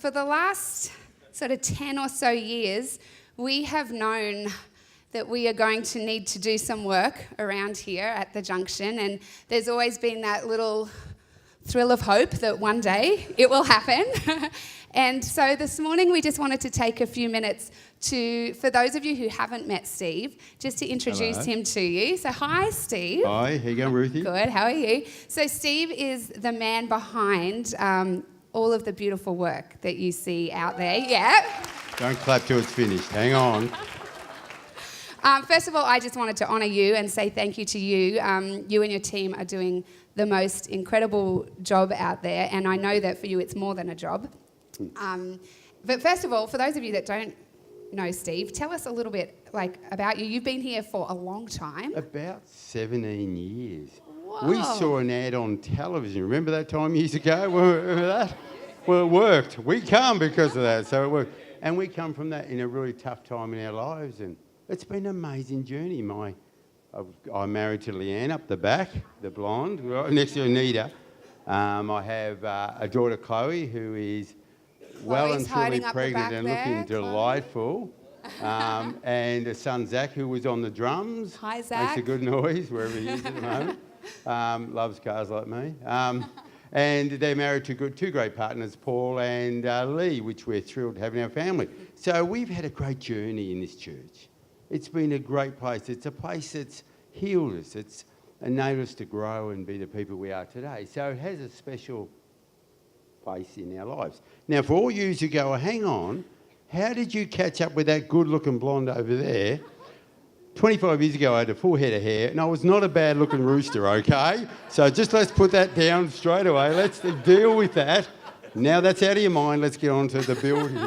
for the last sort of 10 or so years, we have known that we are going to need to do some work around here at the junction, and there's always been that little thrill of hope that one day it will happen. And so this morning we just wanted to take a few minutes for those of you who haven't met Steve, just to introduce him to you. So hi, Steve. Hi, how you going, Ruthie? Good, how are you? So Steve is the man behind all of the beautiful work that you see out there. Yeah. Don't clap till it's finished. Hang on. First of all, I just wanted to honour you and say thank you to you. You and your team are doing the most incredible job out there, and I know that for you it's more than a job. But first of all, for those of you that don't know Steve, tell us a little bit about you. You've been here for a long time. About 17 years. Whoa. We saw an ad on television. Remember that time years ago? Remember that? Well, it worked. We come because of that, so it worked. And we come from that in a really tough time in our lives, and it's been an amazing journey. I'm married to Leanne up the back, the blonde, right next to Anita. I have a daughter, Chloe, who is well and truly pregnant and looking delightful. And a son, Zach, who was on the drums. Hi, Zach. Makes a good noise wherever he is at the moment. Loves cars like me. And they're married to two great partners, Paul and Lee, which we're thrilled to have in our family. So we've had a great journey in this church. It's been a great place. It's a place that's healed us. It's enabled us to grow and be the people we are today. So it has a special place in our lives. Now, for all you who go, hang on, how did you catch up with that good-looking blonde over there? 25 years ago, I had a full head of hair, and I was not a bad-looking rooster, okay? So just let's put that down straight away. Let's deal with that. Now that's out of your mind. Let's get on to the building.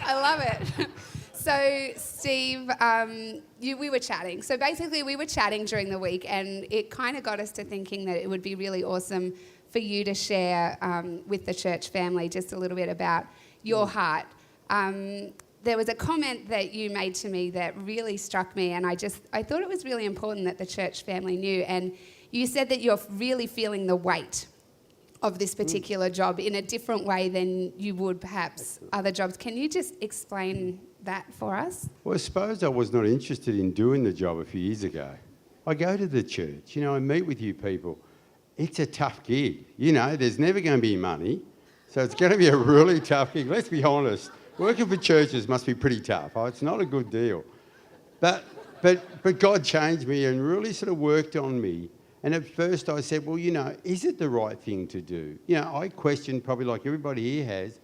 I love it. So, Steve, we were chatting. So basically, we were chatting during the week, and it kind of got us to thinking that it would be really awesome for you to share with the church family just a little bit about your heart. There was a comment that you made to me that really struck me, and I thought it was really important that the church family knew. And you said that you're really feeling the weight of this particular job in a different way than you would perhaps other jobs. Can you just explain that for us? Well, I suppose I was not interested in doing the job a few years ago. I go to the church, I meet with you people. It's a tough gig. There's never going to be money, so it's going to be a really tough gig. Let's be honest. Working for churches must be pretty tough. It's not a good deal. But God changed me and really sort of worked on me. And at first I said, well, is it the right thing to do? I questioned, probably like everybody here has,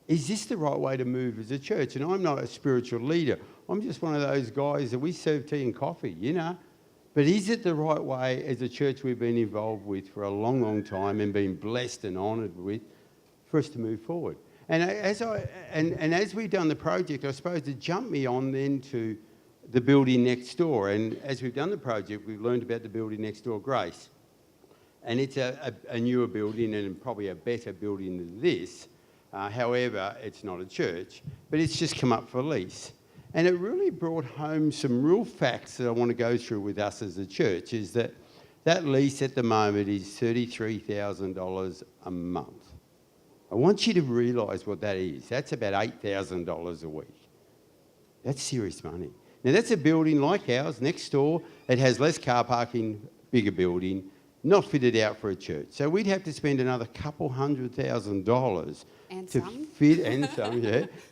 is this the right way to move as a church? And I'm not a spiritual leader. I'm just one of those guys that we serve tea and coffee, But is it the right way as a church we've been involved with for a long, long time and been blessed and honoured with for us to move forward? And as we've done the project, I suppose it jumped me on then to the building next door. And as we've done the project, we've learned about the building next door, Grace. And it's a newer building and probably a better building than this. However, it's not a church, but it's just come up for lease. And it really brought home some real facts that I want to go through with us as a church, is that lease at the moment is $33,000 a month. I want you to realise what that is. That's about $8,000 a week. That's serious money. Now, that's a building like ours, next door. It has less car parking, bigger building, not fitted out for a church. So we'd have to spend another couple $100,000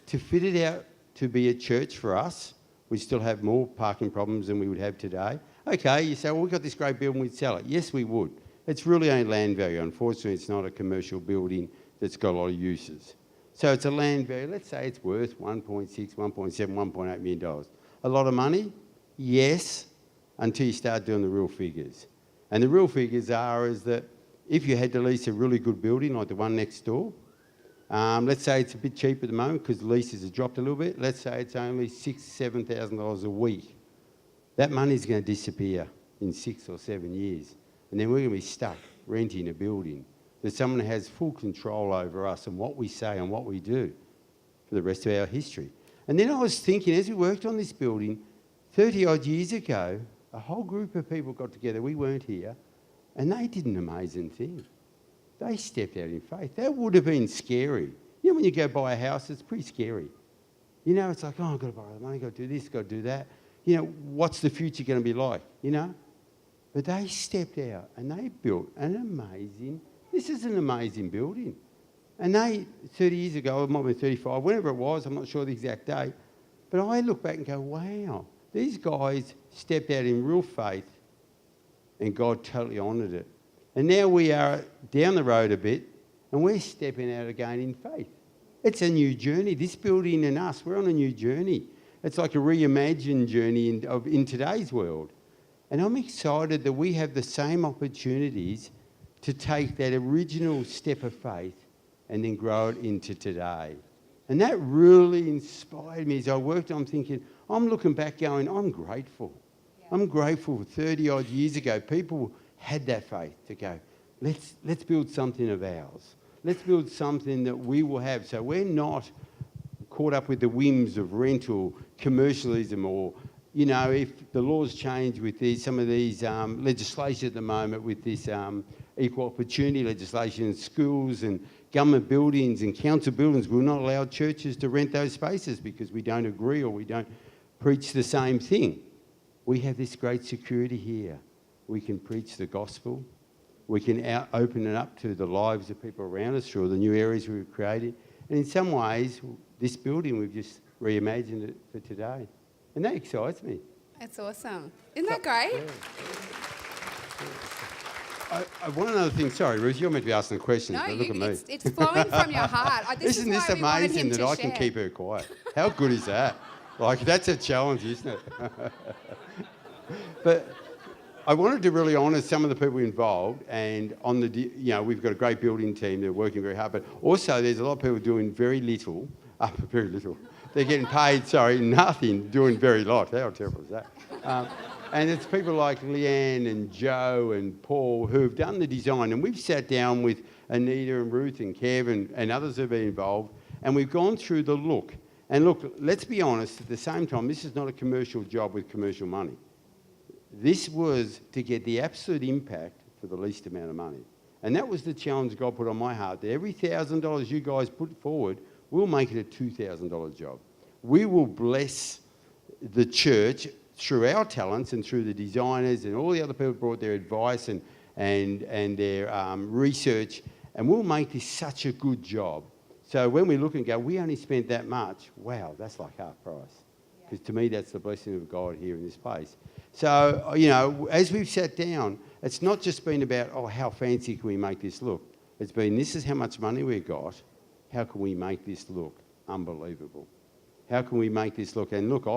to fit it out to be a church for us. We still have more parking problems than we would have today. Okay, you say, well, we've got this great building, we'd sell it. Yes, we would. It's really only land value. Unfortunately, it's not a commercial building that's got a lot of uses. So it's a land value. Let's say it's worth $1.6, $1.7, $1.8 million. A lot of money? Yes, until you start doing the real figures. And the real figures is that if you had to lease a really good building like the one next door, let's say it's a bit cheap at the moment because the leases have dropped a little bit. Let's say it's only $6,000, $7,000 a week. That money's going to disappear in 6 or 7 years. And then we're going to be stuck renting a building that someone has full control over us and what we say and what we do for the rest of our history. And then I was thinking, as we worked on this building, 30-odd years ago, a whole group of people got together, we weren't here, and they did an amazing thing. They stepped out in faith. That would have been scary You know, when you go buy a house, it's pretty scary. You know, it's like, oh, I've got to borrow the money, got to do this, got to do that. You know, what's the future going to be like, you know? But they stepped out and they built this is an amazing building. And they, 30 years ago, it might have been 35, whenever it was, I'm not sure the exact date, but I look back and go, wow, these guys stepped out in real faith and God totally honoured it. And now we are down the road a bit and we're stepping out again in faith. It's a new journey. This building and us, we're on a new journey. It's like a reimagined journey in today's world. And I'm excited that we have the same opportunities to take that original step of faith and then grow it into today. And that really inspired me as I worked on thinking, I'm looking back going, I'm grateful. Yeah. I'm grateful 30 odd years ago, people had that faith to go, let's build something of ours. Let's build something that we will have. So we're not caught up with the whims of rental, commercialism, or, you know, if the laws change with some of these legislation at the moment with this equal opportunity legislation in schools and government buildings and council buildings, we're not allowed churches to rent those spaces because we don't agree or we don't preach the same thing. We have this great security here. We can preach the gospel. We can open it up to the lives of people around us through the new areas we've created. And in some ways, this building, we've just reimagined it for today. And that excites me. That's awesome. Isn't that great? Yeah. One other thing, sorry, Ruth, you're meant to be asking the questions, but look at me. It's flowing from your heart. Isn't this amazing that I can keep her quiet? How good is that? Like, that's a challenge, isn't it? But I wanted to really honour some of the people involved, and we've got a great building team. They're working very hard, but also there's a lot of people doing very little. Very little. They're getting paid, nothing, doing very lot. How terrible is that? And it's people like Leanne and Joe and Paul who have done the design, and we've sat down with Anita and Ruth and Kev and others who have been involved, and we've gone through the look. And look, let's be honest, at the same time, this is not a commercial job with commercial money. This was to get the absolute impact for the least amount of money. And that was the challenge God put on my heart. That every $1,000 you guys put forward, we'll make it a $2,000 job. We will bless the church through our talents and through the designers and all the other people who brought their advice and their research, and we'll make this such a good job. So when we look and go, we only spent that much, wow, that's like half price. Because to me, that's the blessing of God here in this place. So, you know, as we've sat down, it's not just been about, how fancy can we make this look? It's been, this is how much money we've got. How can we make this look unbelievable? How can we make this look? And look,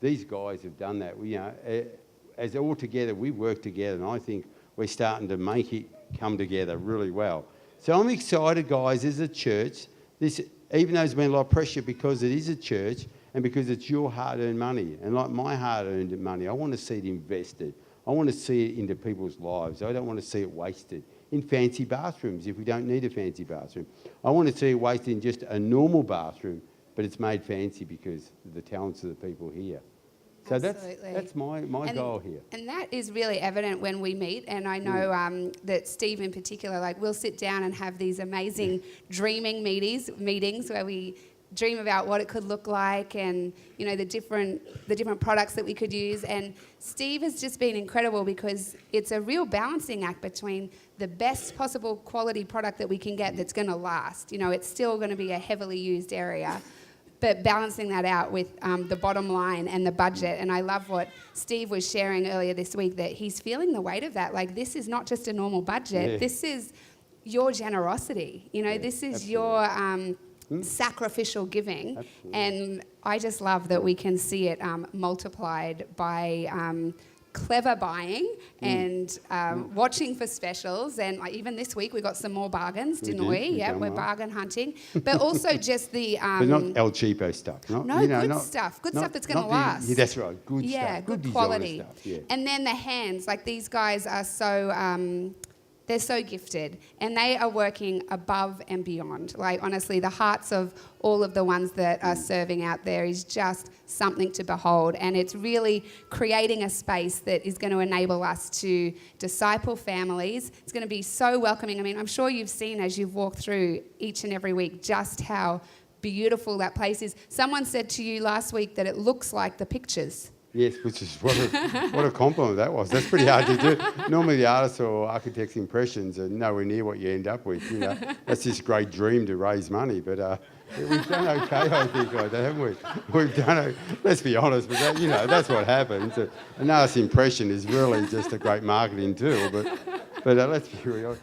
these guys have done that. We, as all together, we work together, and I think we're starting to make it come together really well. So I'm excited, guys, as a church. Even though there's been a lot of pressure because it is a church and because it's your hard-earned money, and like my hard-earned money, I want to see it invested. I want to see it into people's lives. I don't want to see it wasted in fancy bathrooms if we don't need a fancy bathroom. I want to see it wasted in just a normal bathroom, but it's made fancy because of the talents of the people here. So that's my goal here. And that is really evident when we meet. And I know that Steve in particular, like, we'll sit down and have these amazing dreaming meetings where we dream about what it could look like and, you know, the different products that we could use. And Steve has just been incredible because it's a real balancing act between the best possible quality product that we can get that's going to last. You know, it's still going to be a heavily used area, but balancing that out with the bottom line and the budget. And I love what Steve was sharing earlier this week, that he's feeling the weight of that. Like, this is not just a normal budget. Yeah. This is your generosity. You know, this is your sacrificial giving. Absolutely. And I just love that we can see it multiplied by clever buying and watching for specials. And like, even this week we got some more bargains, didn't we? Yeah, we're bargain hunting. But also just the... but not El Cheapo stuff. Good stuff. Good stuff that's going to last. Yeah, that's right. Good stuff. Good quality. Stuff. Yeah. And then the hands. Like, these guys are so... they're so gifted, and they are working above and beyond. Like, honestly, the hearts of all of the ones that are serving out there is just something to behold, and it's really creating a space that is going to enable us to disciple families. It's going to be so welcoming. I mean, I'm sure you've seen as you've walked through each and every week just how beautiful that place is. Someone said to you last week that it looks like the pictures. Yes, which is what a compliment that was. That's pretty hard to do. Normally the artist's or architect's impressions are nowhere near what you end up with. You know, that's this great dream to raise money, but we've done okay, I think, like that, haven't we? We've done. Let's be honest, but that, you know, that's what happens. An artist's impression is really just a great marketing tool, but let's be real.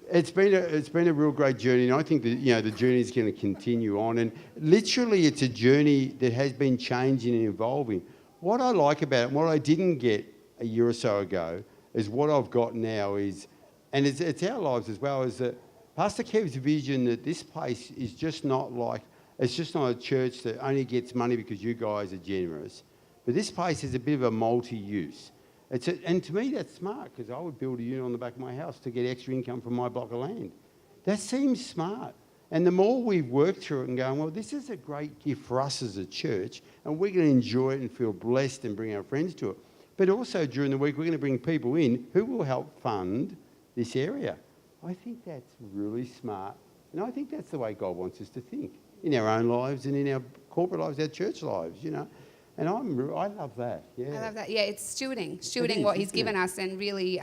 It's been a real great journey, and I think that, you know, the journey is going to continue on. And literally, it's a journey that has been changing and evolving. What I like about it, what I didn't get a year or so ago, is what I've got now is, and it's our lives as well, is that Pastor Kev's vision that this place is just not like, it's just not a church that only gets money because you guys are generous, but this place is a bit of a multi-use. And to me, that's smart, because I would build a unit on the back of my house to get extra income from my block of land. That seems smart. And the more we've worked through it and going, well, this is a great gift for us as a church, and we're going to enjoy it and feel blessed and bring our friends to it. But also during the week, we're going to bring people in who will help fund this area. I think that's really smart. And I think that's the way God wants us to think in our own lives and in our corporate lives, our church lives, you know. And I love that, yeah. I love that. Yeah, it's stewarding what he's given us, and really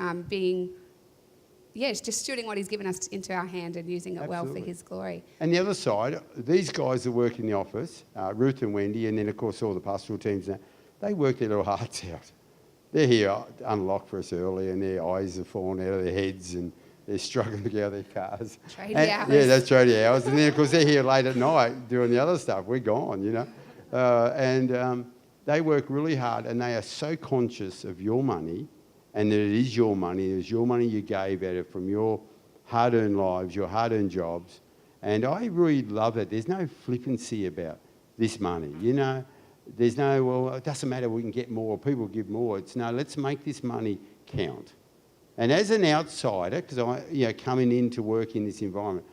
it's just stewarding what he's given us into our hand and using it well for his glory. And the other side, these guys that work in the office, Ruth and Wendy, and then of course all the pastoral teams now, they work their little hearts out. They're here unlocked for us early, and their eyes have fallen out of their heads, and they're struggling to get out of their cars. Tradie hours. Yeah, that's tradie hours. And then of course they're here late at night doing the other stuff. We're gone, you know. They work really hard, and they are so conscious of your money, and that it is your money. It is your money you gave out of from your hard-earned lives, your hard-earned jobs. And I really love it. There's no flippancy about this money, you know. There's no, well, it doesn't matter, we can get more, people give more. It's no, let's make this money count. And as an outsider, because I, you know, coming in to work in this environment,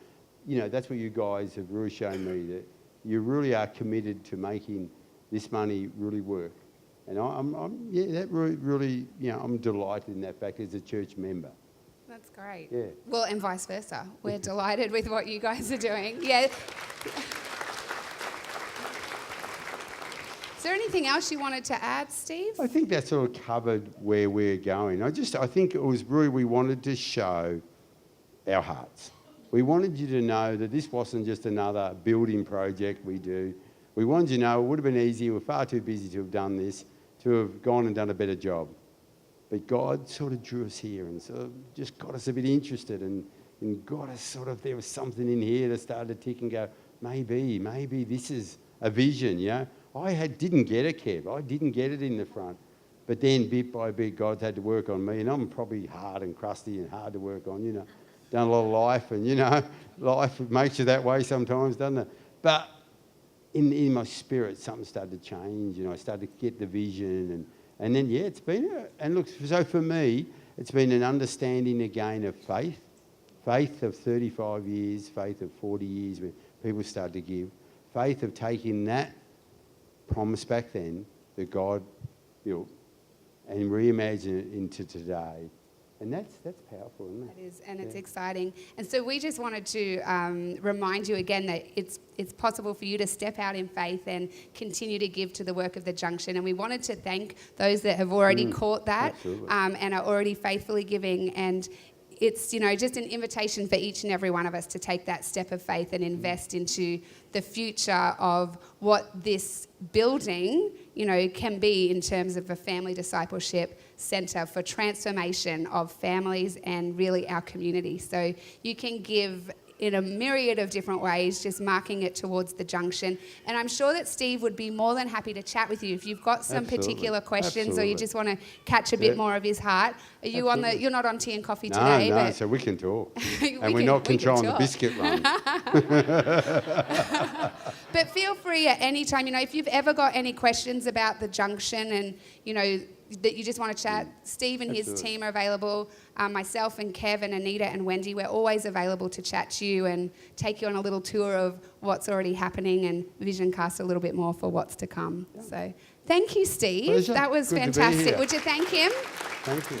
you know, that's what you guys have really shown me, that you really are committed to making this money really work. And that really, you know, I'm delighted in that fact as a church member. That's great. Yeah. Well, and vice versa. We're delighted with what you guys are doing. Yeah. Is there anything else you wanted to add, Steve? I think that sort of covered where we're going. I think it was really, we wanted to show our hearts. We wanted you to know that this wasn't just another building project we do. We wanted you to know it would have been easy. We're far too busy to have done this, to have gone and done a better job. But God sort of drew us here and sort of just got us a bit interested, and got us sort of, there was something in here that started to tick and go, maybe this is a vision, you know. I didn't get it, Kev. I didn't get it in the front. But then bit by bit, God had to work on me, and I'm probably hard and crusty and hard to work on, you know. Done a lot of life, and, you know, life makes you that way sometimes, doesn't it? But in my spirit, something started to change. You know, I started to get the vision, and then, yeah, it's been, and look, so for me, it's been an understanding again of faith of 35 years, faith of 40 years when people started to give, faith of taking that promise back then that God built and reimagine it into today. And that's powerful, isn't it? It is, and it's exciting. And so we just wanted to remind you again that it's possible for you to step out in faith and continue to give to the work of the Junction. And we wanted to thank those that have already caught that and are already faithfully giving. And it's, you know, just an invitation for each and every one of us to take that step of faith and invest into the future of what this building, you know, can be in terms of a family discipleship centre for transformation of families and really our community. So you can give in a myriad of different ways, just marking it towards the Junction. And I'm sure that Steve would be more than happy to chat with you if you've got some particular questions or you just want to catch a bit more of his heart. Are you on you're not on tea and coffee today? No, so we can talk. And we're not controlling the biscuit run. But feel free at any time, you know, if you've ever got any questions about the Junction and, you know, that you just want to chat, Steve and his team are available. Myself and Kev and Anita and Wendy, we're always available to chat to you and take you on a little tour of what's already happening and vision cast a little bit more for what's to come. So thank you, Steve. Pleasure. That was Good to be fantastic. here. Would you thank him? Thank you.